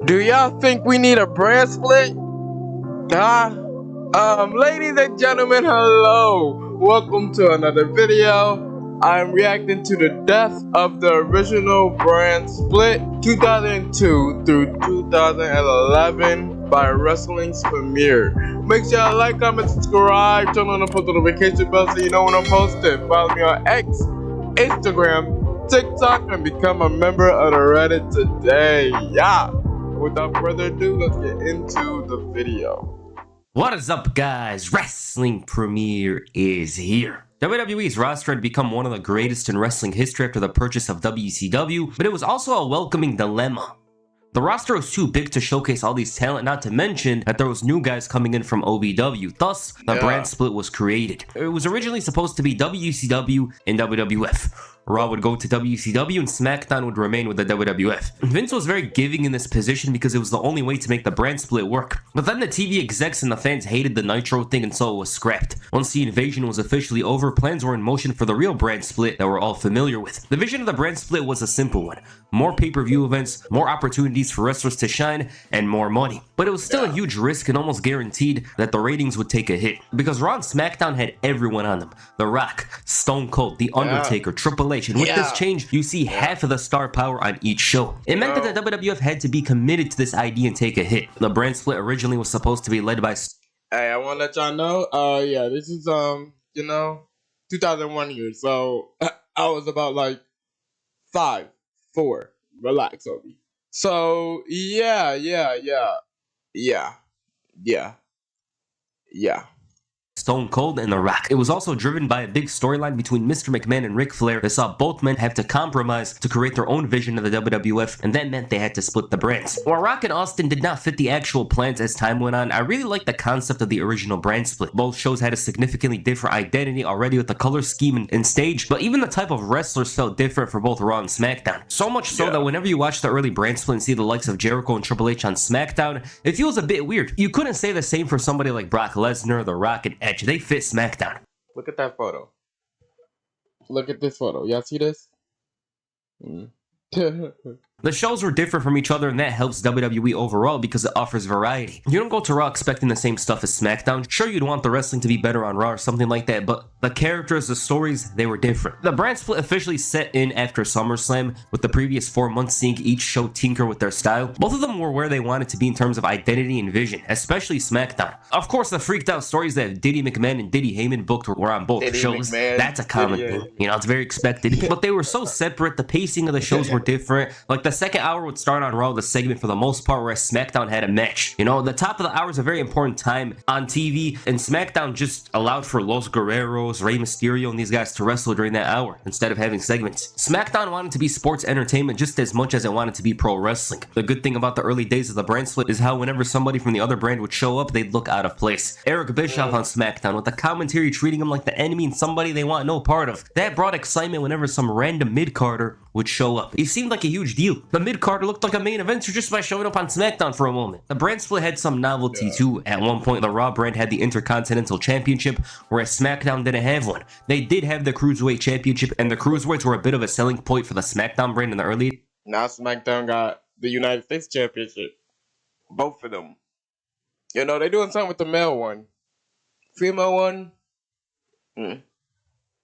Do y'all think we need a brand split? Huh? Ladies and gentlemen, hello. Welcome to another video. I'm reacting to the death of the original brand split 2002 through 2011 by Wrestling's Premiere. Make sure you like, comment, subscribe, turn on the post notification bell so you know when I'm posting. Follow me on X, Instagram, TikTok, and become a member of the Reddit today. Yeah. Without further ado, let's get into the video. What is up, guys? Wrestling Premiere is here. WWE's roster had become one of the greatest in wrestling history after the purchase of WCW, but it was also a welcoming dilemma. The roster was too big to showcase all these talent, not to mention that there was new guys coming in from OVW, thus the brand split was created. It was originally supposed to be WCW and WWF. Raw would go to WCW and SmackDown would remain with the WWF. Vince was very giving in this position because it was the only way to make the brand split work. But then the TV execs and the fans hated the Nitro thing and so it was scrapped. Once the invasion was officially over, plans were in motion for the real brand split that we're all familiar with. The vision of the brand split was a simple one. More pay-per-view events, more opportunities for wrestlers to shine, and more money. But it was still a huge risk and almost guaranteed that the ratings would take a hit. Because Raw and SmackDown had everyone on them. The Rock, Stone Cold, The Undertaker, Triple H, and with this change, you see half of the star power on each show. It meant that the WWF had to be committed to this idea and take a hit. The brand split originally was supposed to be led by... Hey, I want to let y'all know, yeah, this is, 2001 year, so I was about, like, 5, 4. Relax, Obi. So, yeah. Stone Cold and The Rock. It was also driven by a big storyline between Mr. McMahon and Ric Flair that saw both men have to compromise to create their own vision of the WWF, and that meant they had to split the brands. While Rock and Austin did not fit the actual plans as time went on, I really liked the concept of the original brand split. Both shows had a significantly different identity already with the color scheme and stage, but even the type of wrestlers felt different for both Raw and SmackDown. So much so that whenever you watch the early brand split and see the likes of Jericho and Triple H on SmackDown, it feels a bit weird. You couldn't say the same for somebody like Brock Lesnar, The Rock, and Edge. They fit SmackDown. Look at that photo. Look at this photo. Y'all see this? The shows were different from each other and that helps WWE overall because it offers variety. You don't go to Raw expecting the same stuff as SmackDown. Sure, you'd want the wrestling to be better on Raw or something like that, but the characters, the stories, they were different. The brand split officially set in after SummerSlam, with the previous 4 months seeing each show tinker with their style. Both of them were where they wanted to be in terms of identity and vision, especially SmackDown. Of course, the freaked out stories that Diddy McMahon and Diddy Heyman booked were on both shows. That's a common thing. You know, it's very expected. But they were so separate, the pacing of the shows were different. Like the second hour would start on Raw, the segment for the most part, whereas SmackDown had a match. You know, the top of the hour is a very important time on TV, and SmackDown just allowed for Los Guerreros, Rey Mysterio, and these guys to wrestle during that hour instead of having segments. SmackDown wanted to be sports entertainment just as much as it wanted to be pro wrestling. The good thing about the early days of the brand split is how whenever somebody from the other brand would show up, they'd look out of place. Eric Bischoff on SmackDown, with the commentary treating him like the enemy and somebody they want no part of. That brought excitement whenever some random mid-carder would show up. It seemed like a huge deal. The mid-carder looked like a main eventer just by showing up on SmackDown for a moment. The brand split had some novelty too. At one point, the Raw brand had the Intercontinental Championship, whereas SmackDown didn't have one. They did have the Cruiserweight Championship, and the Cruiserweights were a bit of a selling point for the SmackDown brand in the early... Now SmackDown got the United States Championship. Both of them. You know, they're doing something with the male one. Female one?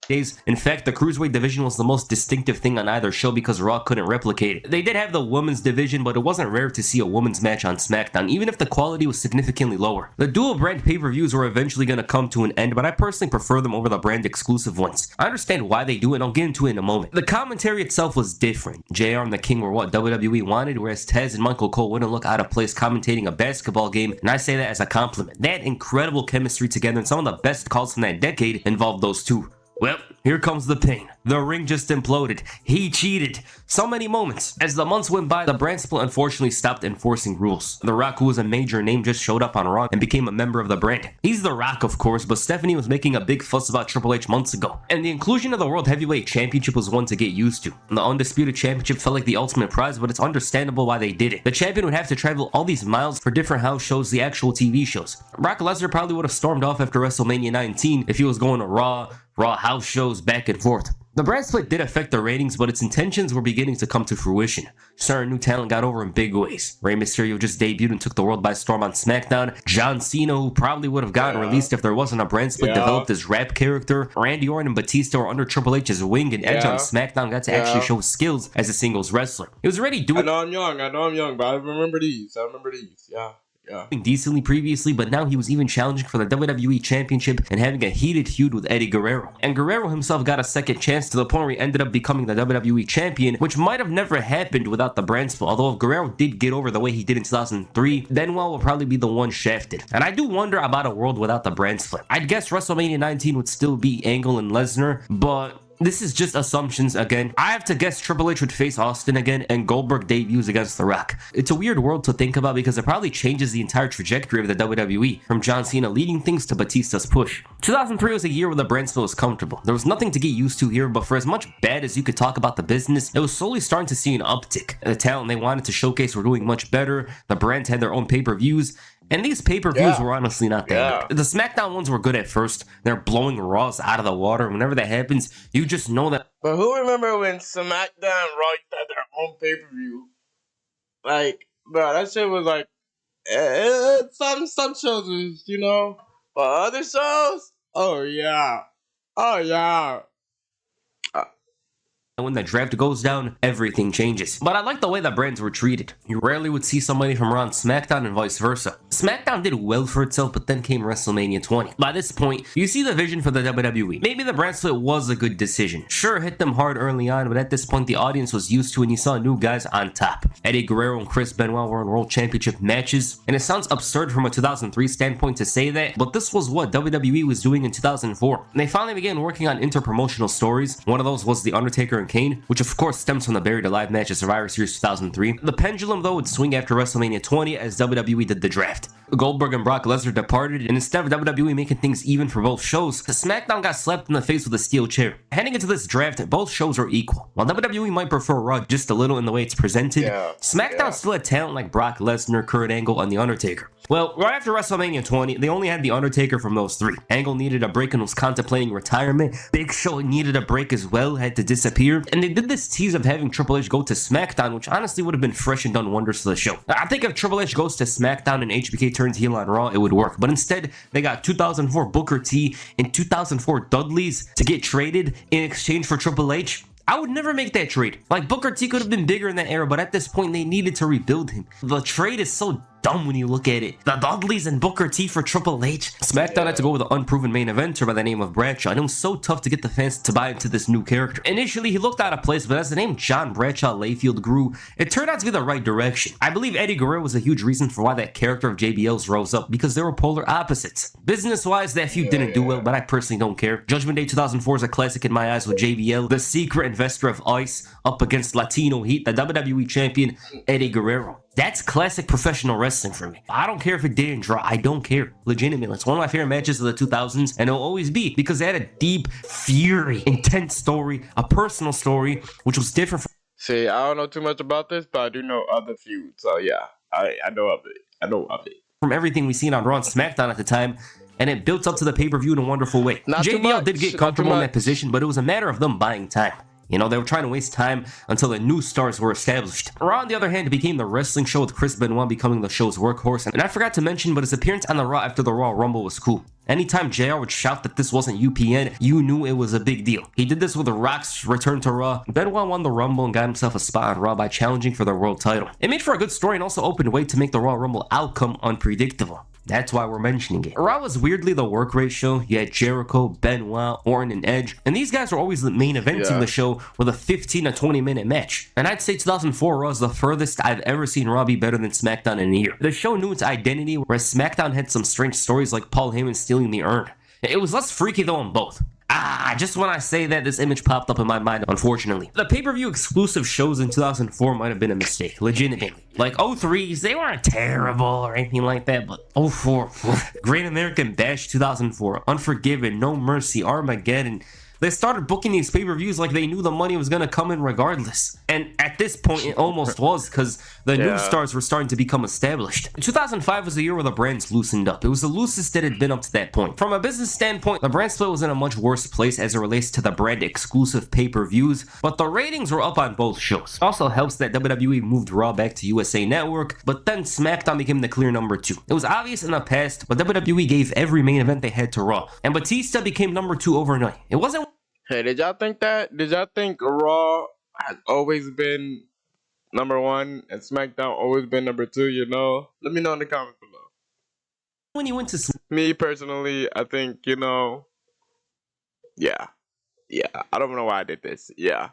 days. In fact, the Cruiserweight division was the most distinctive thing on either show because Raw couldn't replicate it. They did have the women's division, but it wasn't rare to see a women's match on SmackDown, even if the quality was significantly lower. The dual brand pay-per-views were eventually going to come to an end, but I personally prefer them over the brand exclusive ones. I understand why they do it, and I'll get into it in a moment. The commentary itself was different. JR and the King were what WWE wanted, whereas Taz and Michael Cole wouldn't look out of place commentating a basketball game, and I say that as a compliment. They had incredible chemistry together, and some of the best calls from that decade involved those two. Well, here comes the pain. The ring just imploded. He cheated. So many moments. As the months went by, the brand split unfortunately stopped enforcing rules. The Rock, who was a major name, just showed up on Raw and became a member of the brand. He's The Rock, of course, but Stephanie was making a big fuss about Triple H months ago. And the inclusion of the World Heavyweight Championship was one to get used to. The Undisputed Championship felt like the ultimate prize, but it's understandable why they did it. The champion would have to travel all these miles for different house shows, the actual TV shows. Brock Lesnar probably would have stormed off after WrestleMania 19 if he was going to Raw house shows back and forth. The brand split did affect the ratings, but its intentions were beginning to come to fruition. Certain new talent got over in big ways. Rey Mysterio just debuted and took the world by storm on SmackDown. John Cena, who probably would have gotten released if there wasn't a brand split, developed his rap character. Randy Orton and Batista were under Triple H's wing, and Edge on SmackDown got to actually show skills as a singles wrestler. He was already doing... I know I'm young, but I remember these. Yeah. Decently previously, but now he was even challenging for the WWE Championship and having a heated feud with Eddie Guerrero. And Guerrero himself got a second chance to the point where he ended up becoming the WWE Champion, which might have never happened without the brand split. Although if Guerrero did get over the way he did in 2003, Benoit will probably be the one shafted. And I do wonder about a world without the brand split. I'd guess WrestleMania 19 would still be Angle and Lesnar, but this is just assumptions again. I have to guess Triple H would face Austin again and Goldberg debuts against The Rock. It's a weird world to think about because it probably changes the entire trajectory of the WWE, from John Cena leading things to Batista's push. 2003 was a year where the brand split was comfortable. There was nothing to get used to here, but for as much bad as you could talk about the business, it was slowly starting to see an uptick. The talent they wanted to showcase were doing much better, the brands had their own pay-per-views, and these pay-per-views were honestly not that good. The SmackDown ones were good at first. They're blowing Raws out of the water. Whenever that happens, you just know that. But who remember when SmackDown and Raw had their own pay-per-view? Like, bro, that shit was like, some shows was, but other shows, oh yeah. And when the draft goes down, everything changes. But I like the way that brands were treated. You rarely would see somebody from Raw on SmackDown and vice versa. SmackDown did well for itself, but then came WrestleMania 20. By this point, you see the vision for the WWE. Maybe the brand split was a good decision. Sure, hit them hard early on, but at this point the audience was used to it and you saw new guys on top. Eddie Guerrero and Chris Benoit were in World Championship matches, and it sounds absurd from a 2003 standpoint to say that, but this was what WWE was doing in 2004. And they finally began working on interpromotional stories. One of those was The Undertaker and Kane, which of course stems from the Buried Alive match at Survivor Series 2003. The pendulum though would swing after WrestleMania 20 as WWE did the draft. Goldberg and Brock Lesnar departed, and instead of WWE making things even for both shows, the SmackDown got slapped in the face with a steel chair. Heading into this draft, both shows are equal. While WWE might prefer Raw just a little in the way it's presented, SmackDown still had talent like Brock Lesnar, Kurt Angle, and The Undertaker. Well, right after WrestleMania 20, they only had The Undertaker from those three. Angle needed a break and was contemplating retirement. Big Show needed a break as well, had to disappear. And they did this tease of having Triple H go to SmackDown, which honestly would have been fresh and done wonders for the show. I think if Triple H goes to SmackDown and HBK turns heel on Raw, it would work. But instead, they got 2004 Booker T and 2004 Dudleys to get traded in exchange for Triple H. I would never make that trade. Like, Booker T could have been bigger in that era, but at this point, they needed to rebuild him. The trade is so dumb when you look at it. The Dudleys and Booker T for Triple H. SmackDown had to go with an unproven main eventer by the name of Bradshaw, and it was so tough to get the fans to buy into this new character. Initially, he looked out of place, but as the name John Bradshaw Layfield grew, it turned out to be the right direction. I believe Eddie Guerrero was a huge reason for why that character of JBL's rose up, because they were polar opposites. Business-wise, that feud didn't do well, but I personally don't care. Judgment Day 2004 is a classic in my eyes with JBL, the secret investor of ICE, up against Latino Heat, the WWE champion, Eddie Guerrero. That's classic professional wrestling for me. I don't care if it didn't draw. I don't care. Legitimately. It's one of my favorite matches of the 2000s, and it'll always be because they had a deep, fiery, intense story, a personal story, which was different from... See, I don't know too much about this, but I do know other feuds. So yeah, I know of it. From everything we've seen on Raw and SmackDown at the time, and it built up to the pay-per-view in a wonderful way. JBL did get comfortable in that position, but it was a matter of them buying time. You know, they were trying to waste time until the new stars were established. Raw, on the other hand, became the wrestling show with Chris Benoit becoming the show's workhorse. And I forgot to mention, but his appearance on the Raw after the Raw Rumble was cool. Anytime JR would shout that this wasn't UPN, you knew it was a big deal. He did this with The Rock's return to Raw. Benoit won the Rumble and got himself a spot on Raw by challenging for the world title. It made for a good story and also opened way to make the Raw Rumble outcome unpredictable. That's why we're mentioning it. Raw was weirdly the work rate show. You had Jericho, Benoit, Orton, and Edge. And these guys were always the main events in the show with a 15 to 20 minute match. And I'd say 2004 Raw is the furthest I've ever seen Raw be better than SmackDown in a year. The show knew its identity, whereas SmackDown had some strange stories like Paul Heyman stealing the urn. It was less freaky though on both. Just when I say that, this image popped up in my mind, unfortunately. The pay-per-view exclusive shows in 2004 might have been a mistake, legitimately. Like 03s, they weren't terrible or anything like that, but 04, Great American Bash 2004, Unforgiven, No Mercy, Armageddon. They started booking these pay-per-views like they knew the money was going to come in regardless. And at this point, it almost was, because The new Yeah. stars were starting to become established. 2005 was the year where the brands loosened up. It was the loosest it had been up to that point. From a business standpoint, the brand split was in a much worse place as it relates to the brand exclusive pay-per-views, but the ratings were up on both shows. Also helps that WWE moved Raw back to USA Network, but then SmackDown became the clear number 2. It was obvious in the past, but WWE gave every main event they had to Raw, and Batista became number 2 overnight. It wasn't Hey, did y'all think that? Did y'all think Raw has always been number 1 and SmackDown always been number 2? You know, let me know in the comments below. when you went to Me personally, I think, you know, yeah. I don't know why I did this. Yeah.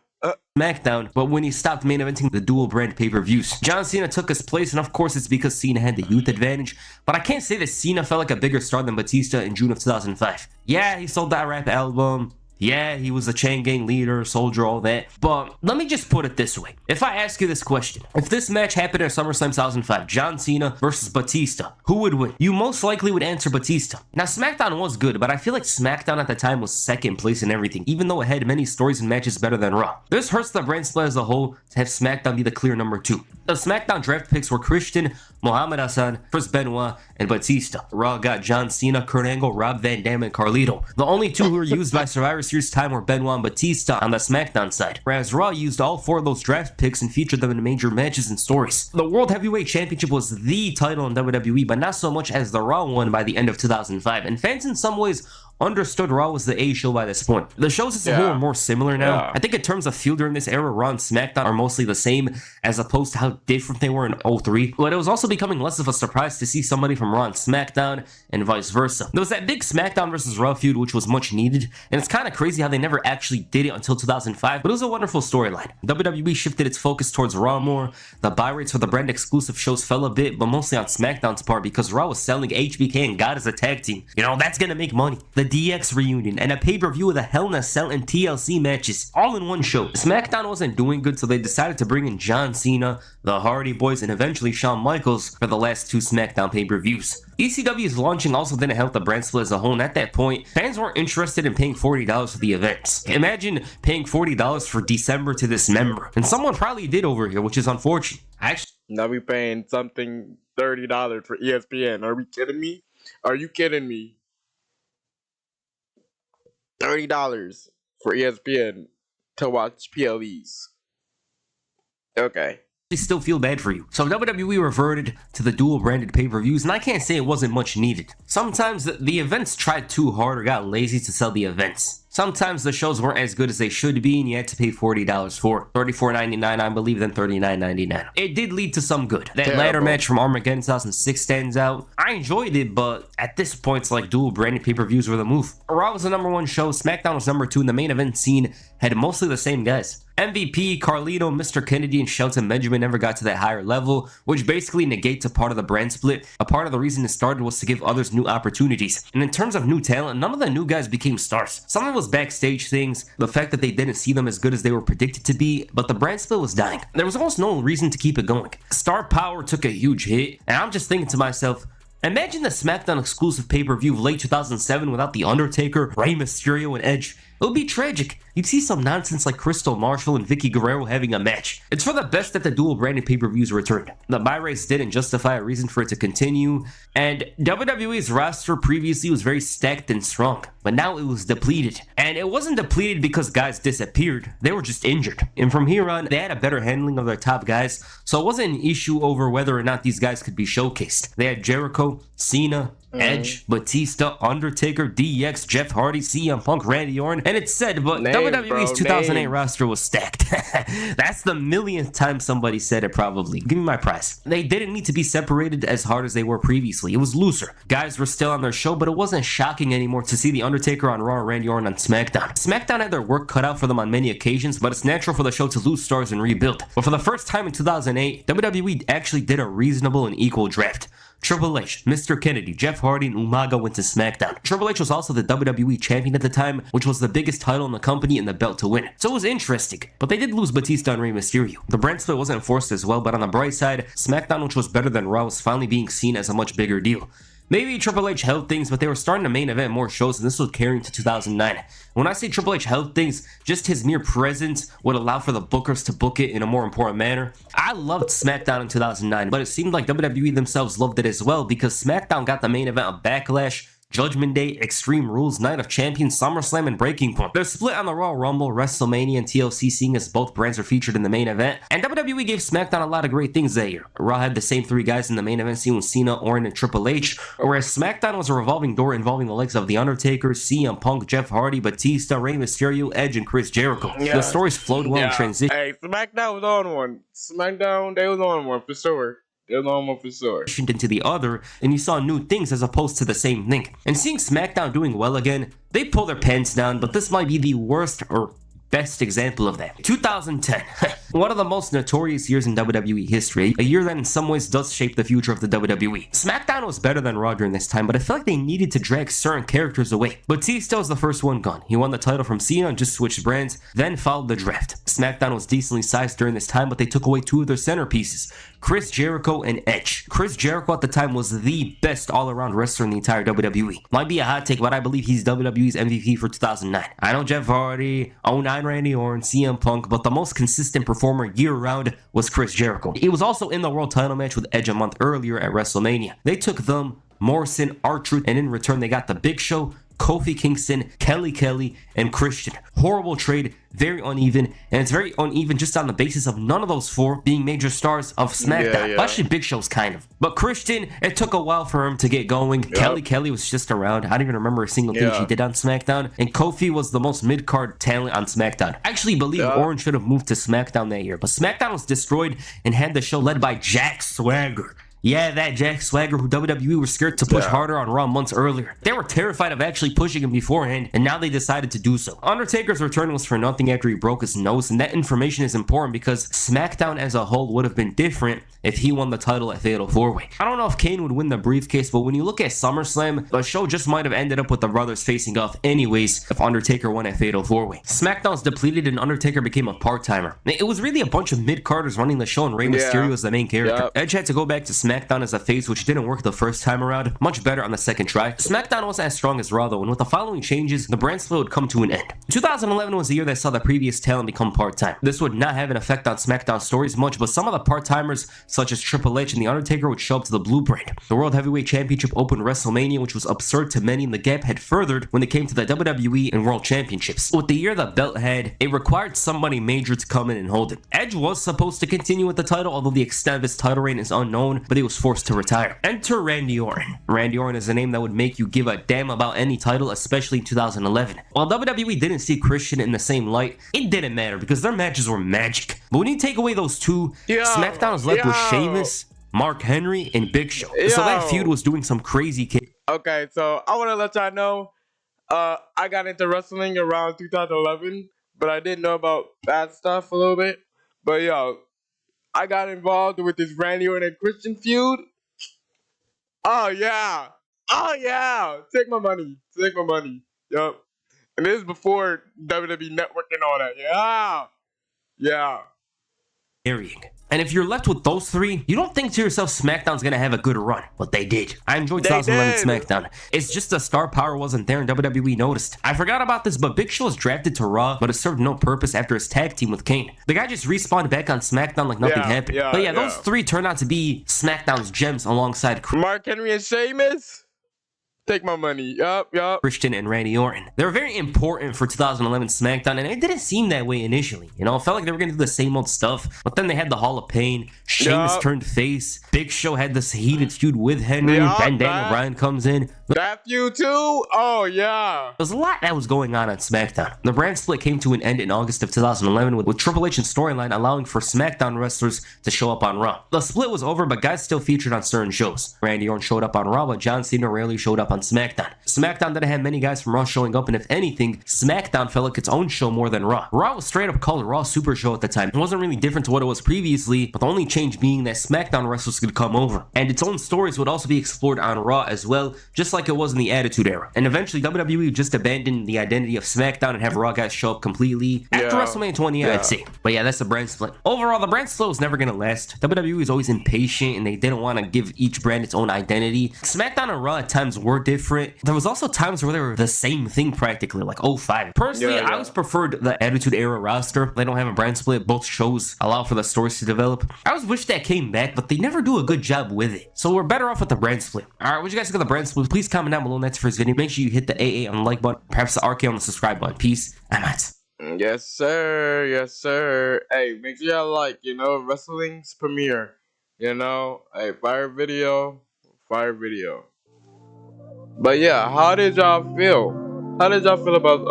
SmackDown, but when he stopped main eventing the dual brand pay-per-views. John Cena took his place, and of course it's because Cena had the youth advantage, but I can't say that Cena felt like a bigger star than Batista in June of 2005. Yeah, he sold that rap album. Yeah, he was a chain gang leader, soldier, all that. But let me just put it this way. If I ask you this question, if this match happened at SummerSlam 2005, John Cena versus Batista, who would win? You most likely would answer Batista. Now, SmackDown was good, but I feel like SmackDown at the time was second place in everything, even though it had many stories and matches better than Raw. This hurts the brand split as a whole to have SmackDown be the clear number 2. The SmackDown draft picks were Christian, Muhammad Hassan, Chris Benoit, and Batista. Raw got John Cena, Kurt Angle, Rob Van Dam, and Carlito. The only 2 who were used by Survivor Series time were Benoit and Batista on the SmackDown side, whereas Raw used all 4 of those draft picks and featured them in major matches and stories. The World Heavyweight Championship was the title in WWE, but not so much as the Raw one by the end of 2005, and fans in some ways understood Raw was the A show by this point. The shows as a whole are more similar now. Yeah. I think in terms of feel during this era, Raw and SmackDown are mostly the same as opposed to how different they were in 03. But it was also becoming less of a surprise to see somebody from Raw and SmackDown and vice versa. There was that big SmackDown versus Raw feud which was much needed, and it's kind of crazy how they never actually did it until 2005, but it was a wonderful storyline. WWE shifted its focus towards Raw more. The buy rates for the brand exclusive shows fell a bit, but mostly on SmackDown's part because Raw was selling HBK and God as a tag team. You know, that's gonna make money. The DX reunion and a pay-per-view with a Hell in a Cell and TLC matches all in one show. SmackDown wasn't doing good, so they decided to bring in John Cena, the Hardy Boys, and eventually Shawn Michaels for the last 2 SmackDown pay-per-views. ECW's launching also didn't help the brand split as a whole, and at that point, fans weren't interested in paying $40 for the events. Imagine paying $40 for December to Dismember, and someone probably did over here, which is unfortunate. Now we paying something $30 for ESPN. Are we kidding me? Are you kidding me? $30 for ESPN to watch PLEs. Okay. I still feel bad for you. So WWE reverted to the dual branded pay-per-views, and I can't say it wasn't much needed. Sometimes the events tried too hard or got lazy to sell the events. Sometimes the shows weren't as good as they should be, and you had to pay $40 for it. $34.99, I believe, then $39.99. It did lead to some good. That ladder match from Armageddon 2006 stands out. I enjoyed it, but at this point, it's like dual branded pay-per-views were the move. Raw was the number 1 show, SmackDown was number 2, and the main event scene had mostly the same guys. MVP, Carlito, Mr. Kennedy, and Shelton Benjamin never got to that higher level, which basically negates a part of the brand split. A part of the reason it started was to give others new opportunities. And in terms of new talent, none of the new guys became stars. Some of it was backstage things, the fact that they didn't see them as good as they were predicted to be, but the brand split was dying. There was almost no reason to keep it going. Star power took a huge hit, and I'm just thinking to myself, imagine the SmackDown exclusive pay-per-view of late 2007 without The Undertaker, Rey Mysterio, and Edge. It would be tragic. You'd see some nonsense like Crystal Marshall and Vicky Guerrero having a match. It's for the best that the dual branded pay-per-views returned. The buy rates didn't justify a reason for it to continue, and WWE's roster previously was very stacked and strong, but now it was depleted. And it wasn't depleted because guys disappeared, they were just injured. And from here on, they had a better handling of their top guys, so it wasn't an issue over whether or not these guys could be showcased. They had Jericho, Cena, Edge, Batista, Undertaker, DX, Jeff Hardy, CM Punk, Randy Orton, and it's said, but WWE's 2008 roster was stacked. That's the millionth time somebody said it probably. Give me my prize. They didn't need to be separated as hard as they were previously. It was looser. Guys were still on their show, but it wasn't shocking anymore to see The Undertaker on Raw and Randy Orton on SmackDown. SmackDown had their work cut out for them on many occasions, but it's natural for the show to lose stars and rebuild. But for the first time in 2008, WWE actually did a reasonable and equal draft. Triple H, Mr. Kennedy, Jeff Hardy, and Umaga went to SmackDown. Triple H was also the WWE champion at the time, which was the biggest title in the company and the belt to win. So it was interesting, but they did lose Batista and Rey Mysterio. The brand split wasn't forced as well, but on the bright side, SmackDown, which was better than Raw, was finally being seen as a much bigger deal. Maybe Triple H held things, but they were starting to main event more shows, and this was carrying to 2009. When I say Triple H held things, just his mere presence would allow for the bookers to book it in a more important manner. I loved SmackDown in 2009, but it seemed like WWE themselves loved it as well, because SmackDown got the main event of Backlash, Judgment Day, Extreme Rules, Night of Champions, SummerSlam, and Breaking Point. They're split on the Royal Rumble, WrestleMania, and TLC, seeing as both brands are featured in the main event. And WWE gave SmackDown a lot of great things that year. Raw had the same three guys in the main event, seeing Cena, Orton, and Triple H, whereas SmackDown was a revolving door involving the likes of The Undertaker, CM Punk, Jeff Hardy, Batista, Rey Mysterio, Edge, and Chris Jericho. Yeah. The stories flowed well in transition. Hey, SmackDown was on one. SmackDown, they was on one for sure. Into the other, and you saw new things as opposed to the same thing. And seeing SmackDown doing well again, they pull their pants down, but this might be the worst or best example of that. 2010, one of the most notorious years in WWE history, a year that in some ways does shape the future of the WWE. SmackDown was better than Raw during this time, but I feel like they needed to drag certain characters away. Batista was the first one gone. He won the title from Cena and just switched brands, then followed the draft. SmackDown was decently sized during this time, but they took away two of their centerpieces, Chris Jericho and Edge. Chris Jericho at the time was the best all-around wrestler in the entire WWE. Might be a hot take, but I believe he's WWE's MVP for 2009. I know Jeff Hardy, 09 Randy Orton, CM Punk, but the most consistent performer year-round was Chris Jericho. He was also in the world title match with Edge a month earlier at WrestleMania. They took them, Morrison, R-Truth, and in return they got the Big Show, Kofi Kingston, Kelly, and Christian. Horrible trade, very uneven, and it's very uneven just on the basis of none of those four being major stars of SmackDown. Yeah. Well, actually, Big Show's kind of. But Christian, it took a while for him to get going. Yep. Kelly was just around. I don't even remember a single thing she did on SmackDown. And Kofi was the most mid-card talent on SmackDown. I actually believe Orton should have moved to SmackDown that year, but SmackDown was destroyed and had the show led by Jack Swagger. Yeah, that Jack Swagger who WWE were scared to push harder on Raw months earlier. They were terrified of actually pushing him beforehand, and now they decided to do so. Undertaker's return was for nothing after he broke his nose, and that information is important because SmackDown as a whole would have been different if he won the title at Fatal 4-Way. I don't know if Kane would win the briefcase, but when you look at SummerSlam, the show just might have ended up with the brothers facing off anyways if Undertaker won at Fatal 4-Way. SmackDown's depleted and Undertaker became a part-timer. It was really a bunch of mid-carders running the show, and Rey Mysterio was the main character. Edge had to go back to SmackDown as a face, which didn't work the first time around. Much better on the second try. SmackDown wasn't as strong as Raw though, and with the following changes, the brand split would come to an end. 2011 was the year that saw the previous talent become part-time. This would not have an effect on SmackDown stories much, but some of the part-timers, such as Triple H and The Undertaker, would show up to the Blue brand. The World Heavyweight Championship opened WrestleMania, which was absurd to many, and the gap had furthered when it came to the WWE and World Championships. With the year the belt had, it required somebody major to come in and hold it. Edge was supposed to continue with the title, although the extent of his title reign is unknown, but he was forced to retire. Enter Randy Orton. Randy Orton is a name that would make you give a damn about any title, especially in 2011. While WWE didn't see Christian in the same light, it didn't matter because their matches were magic. But when you take away those two, SmackDown is left with Sheamus, Mark Henry, and Big Show. So that feud was doing some crazy Okay, so I want to let y'all know, I got into wrestling around 2011, but I didn't know about that stuff a little bit. But I got involved with this Randy Orton and Christian feud. Oh yeah. Take my money. Yup. And this is before WWE Network and all that. Yeah. carrying. And if you're left with those three, you don't think to yourself SmackDown's gonna have a good run, but they did. I enjoyed 2011 SmackDown. It's just the star power wasn't there and WWE noticed. I forgot about this, but Big Show was drafted to Raw, but it served no purpose after his tag team with Kane. The guy just respawned back on SmackDown like nothing happened. But those three turned out to be SmackDown's gems alongside Mark Henry and Sheamus. Take my money. Yup. Christian and Randy Orton. They were very important for 2011 SmackDown, and it didn't seem that way initially. You know, it felt like they were gonna do the same old stuff, but then they had the Hall of Pain. Sheamus turned face. Big Show had this heated feud with Henry. Then Daniel Bryan comes in. That feud too? Oh yeah. There's a lot that was going on SmackDown. The brand split came to an end in August of 2011 with Triple H and storyline allowing for SmackDown wrestlers to show up on Raw. The split was over, but guys still featured on certain shows. Randy Orton showed up on Raw, but John Cena rarely showed up on SmackDown. SmackDown didn't have many guys from Raw showing up, and if anything, SmackDown felt like its own show more than Raw. Raw was straight up called Raw Super Show at the time. It wasn't really different to what it was previously, but the only change being that SmackDown wrestlers could come over. And its own stories would also be explored on Raw as well, just like like it was in the Attitude Era. And eventually WWE just abandoned the identity of SmackDown and have Raw guys show up completely after WrestleMania 20, I'd say. But yeah, that's the brand split. Overall, the brand split was never gonna last. WWE is always impatient and they didn't want to give each brand its own identity. SmackDown and Raw at times were different. There was also times where they were the same thing practically, like 05. Personally, I always preferred the Attitude Era roster. They don't have a brand split. Both shows allow for the stories to develop. I always wish that came back, but they never do a good job with it. So we're better off with the brand split. Alright, what you guys think of the brand split? Please comment down below. And that's for this video. Make sure you hit the AA on the like button, perhaps the RK on the subscribe button. Peace. I'm out. Yes, sir. Yes, sir. Hey, make sure y'all like, wrestling's premiere. Hey, fire video. But yeah, how did y'all feel? How did y'all feel about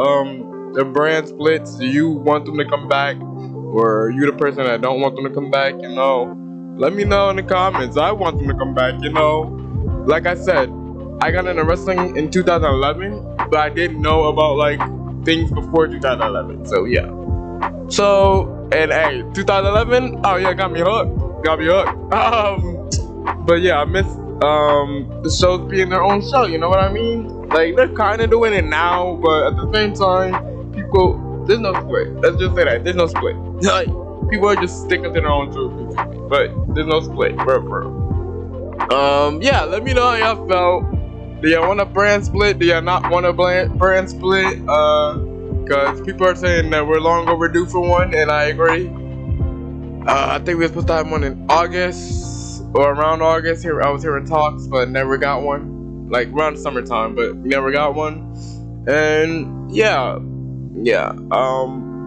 the brand splits? Do you want them to come back? Or are you the person that don't want them to come back? Let me know in the comments. I want them to come back, Like I said, I got into wrestling in 2011, but I didn't know about like things before 2011. So yeah. So, and hey, 2011, oh yeah, got me hooked. But yeah, I miss the shows being their own show, you know what I mean? Like, they're kind of doing it now, but at the same time, there's no split. Let's just say that, there's no split. Like, people are just sticking to their own truth, but there's no split, bro. Yeah, let me know how y'all felt. Do y'all want a brand split? Do y'all not want a brand split? Because people are saying that we're long overdue for one, and I agree. I think we were supposed to have one in August, or around August. I was hearing talks, but never got one. Like, around summertime, but never got one. And, yeah.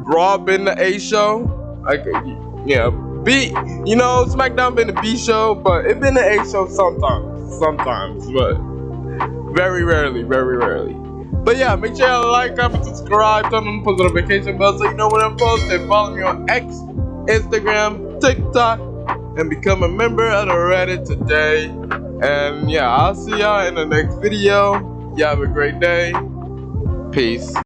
Raw been the A show. SmackDown been the B show, but it been the A show sometimes, but very rarely. But yeah, make sure you like, comment, subscribe, turn on the post notification bell so you know when I'm posting. Follow me on X, Instagram, TikTok, and become a member of the Reddit today. And yeah, I'll see y'all in the next video. Y'all have a great day. Peace.